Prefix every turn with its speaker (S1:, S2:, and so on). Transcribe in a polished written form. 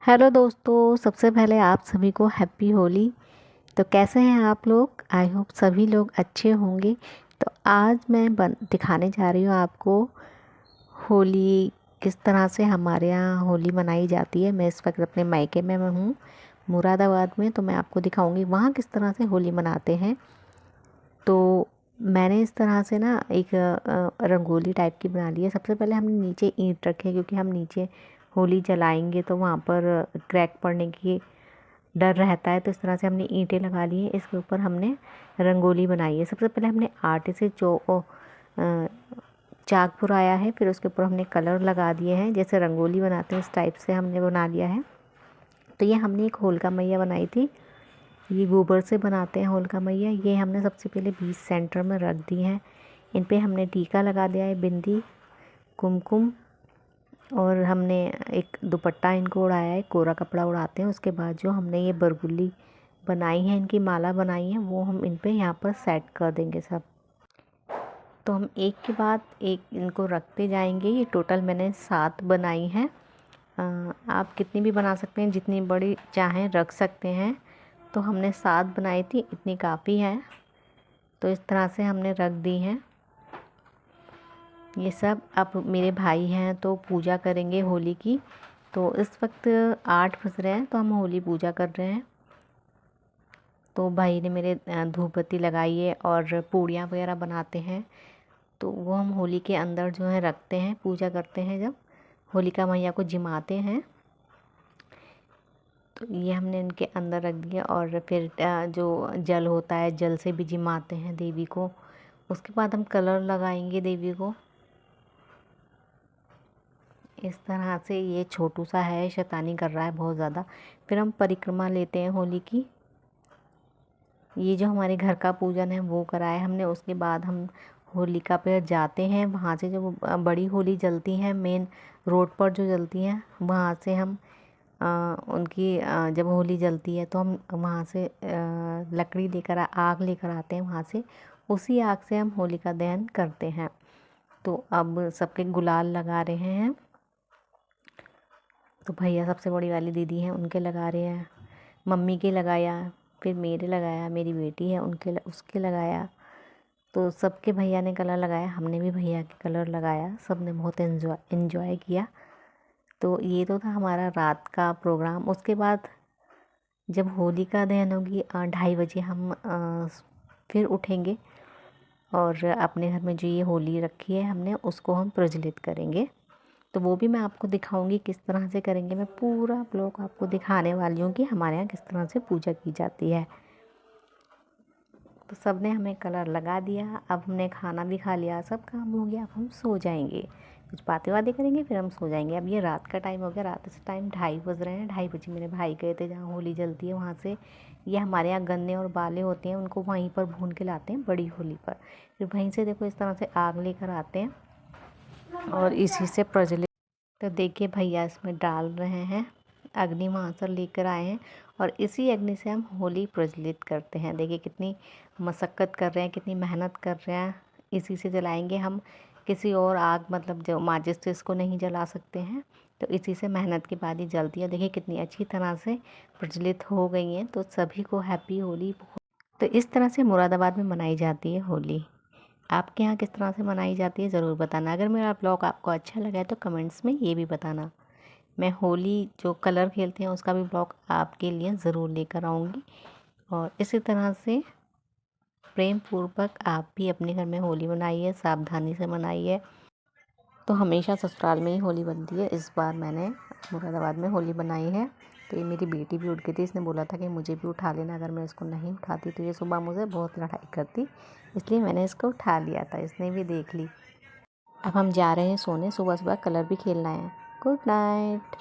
S1: Hello दोस्तों, सबसे पहले आप सभी को हैप्पी होली। तो कैसे हैं आप लोग? आई होप सभी लोग अच्छे होंगे। तो आज मैं दिखाने जा रही हूँ आपको होली किस तरह से हमारे यहाँ होली मनाई जाती है। मैं इस वक्त अपने मायके में मैं हूँ मुरादाबाद में, तो मैं आपको दिखाऊंगी वहाँ किस तरह से होली मनाते हैं। तो मैंने इस तरह से ना एक रंगोली टाइप की बना ली है। सबसे पहले हमने नीचे ईंट रखे, क्योंकि हम नीचे होली जलाएंगे तो वहाँ पर क्रैक पड़ने की डर रहता है। तो इस तरह से हमने ईंटें लगा ली हैं, इसके ऊपर हमने रंगोली बनाई है। सबसे पहले हमने आटे से चाक पुराया है, फिर उसके ऊपर हमने कलर लगा दिए हैं। जैसे रंगोली बनाते हैं इस टाइप से हमने बना लिया है। तो ये हमने एक होलिका मैया बनाई थी। ये गोबर से बनाते हैं होलिका मैया। ये हमने सबसे पहले बीच सेंटर में रख दी हैं। इन पे हमने टीका लगा दिया है, बिंदी, कुमकुम, और हमने एक दुपट्टा इनको उड़ाया है, कोरा कपड़ा उड़ाते हैं। उसके बाद जो हमने ये बरगुली बनाई है, इनकी माला बनाई है, वो हम इन पे यहाँ पर सेट कर देंगे सब। तो हम एक के बाद एक इनको रखते जाएंगे। ये टोटल मैंने 7 बनाई हैं। आप कितनी भी बना सकते हैं, जितनी बड़ी चाहें रख सकते हैं। तो हमने 7 बनाई थी, इतनी काफ़ी है। तो इस तरह से हमने रख दी हैं ये सब। अब मेरे भाई हैं तो पूजा करेंगे होली की। तो इस वक्त 8 बज रहे हैं, तो हम होली पूजा कर रहे हैं। तो भाई ने मेरे धूप बत्ती लगाई है और पूड़ियाँ वगैरह बनाते हैं। तो वो हम होली के अंदर जो है रखते हैं, पूजा करते हैं। जब होलिका मैया को जिमाते हैं तो ये हमने इनके अंदर रख दिया। और फिर जो जल होता है, जल से भी जिमाते हैं देवी को। उसके बाद हम कलर लगाएंगे देवी को। इस तरह से ये छोटू सा है, शैतानी कर रहा है बहुत ज़्यादा। फिर हम परिक्रमा लेते हैं होली की। ये जो हमारे घर का पूजन है वो कराया हमने। उसके बाद हम होलिका पे जाते हैं। वहाँ से जो बड़ी होली जलती हैं मेन रोड पर जो जलती हैं, वहाँ से हम उनकी जब होली जलती है तो हम वहाँ से लकड़ी लेकर आग लेकर आते हैं वहाँ से। उसी आग से हम होलिका दहन करते हैं। तो अब सबके गुलाल लगा रहे हैं। तो भैया सबसे बड़ी वाली दीदी हैं, उनके लगा रहे हैं। मम्मी के लगाया, फिर मेरे लगाया, मेरी बेटी है उसके लगाया। तो सबके भैया ने कलर लगाया, हमने भी भैया के कलर लगाया। सब ने बहुत एंजॉय किया। तो ये तो था हमारा रात का प्रोग्राम। उसके बाद जब होली का दहन होगी 2:30 बजे हम फिर उठेंगे और अपने घर में जो ये होली रखी है हमने, उसको हम प्रज्वलित करेंगे। तो वो भी मैं आपको दिखाऊंगी किस तरह से करेंगे। मैं पूरा ब्लॉग आपको दिखाने वाली हूँ कि हमारे यहाँ किस तरह से पूजा की जाती है। तो सब ने हमें कलर लगा दिया। अब हमने खाना भी खा लिया, सब काम हो गया। अब हम सो जाएंगे, कुछ बातें वातें करेंगे, फिर हम सो जाएंगे। अब ये रात का टाइम हो गया। रात से टाइम 2:30 बज रहे हैं। 2:30 बजे मेरे भाई गए थे जहाँ होली जलती है वहाँ से। ये हमारे यहाँ गन्ने और बाले होते हैं, उनको वहीं पर भून के लाते हैं बड़ी होली पर। फिर वहीं से देखो इस तरह से आग लेकर आते हैं और इसी से प्रज्वलित। तो देखिए भैया इसमें डाल रहे हैं, अग्नि वहाँ से लेकर आए हैं और इसी अग्नि से हम होली प्रज्वलित करते हैं। देखिए कितनी मशक्क़त कर रहे हैं, कितनी मेहनत कर रहे हैं। इसी से जलाएंगे हम। किसी और आग मतलब जो माचिस से इसको नहीं जला सकते हैं। तो इसी से मेहनत के बाद ही जलती है। देखिए कितनी अच्छी तरह से प्रज्वलित हो गई हैं। तो सभी को हैप्पी होली। तो इस तरह से मुरादाबाद में मनाई जाती है होली। आपके यहाँ किस तरह से मनाई जाती है ज़रूर बताना। अगर मेरा ब्लॉग आपको अच्छा लगा है तो कमेंट्स में ये भी बताना। मैं होली जो कलर खेलते हैं उसका भी ब्लॉग आपके लिए ज़रूर लेकर आऊँगी। और इसी तरह से प्रेम पूर्वक आप भी अपने घर में होली मनाइए, सावधानी से मनाइए। तो हमेशा ससुराल में ही होली बनती है। इस बार मैंने मुरादाबाद में होली बनाई है। तो ये मेरी बेटी भी उठ गई थी, इसने बोला था कि मुझे भी उठा लेना। अगर मैं इसको नहीं उठाती तो ये सुबह मुझे बहुत लड़ाई करती, इसलिए मैंने इसको उठा लिया था। इसने भी देख ली। अब हम जा रहे हैं सोने। सुबह सुबह कलर भी खेलना है। Good night.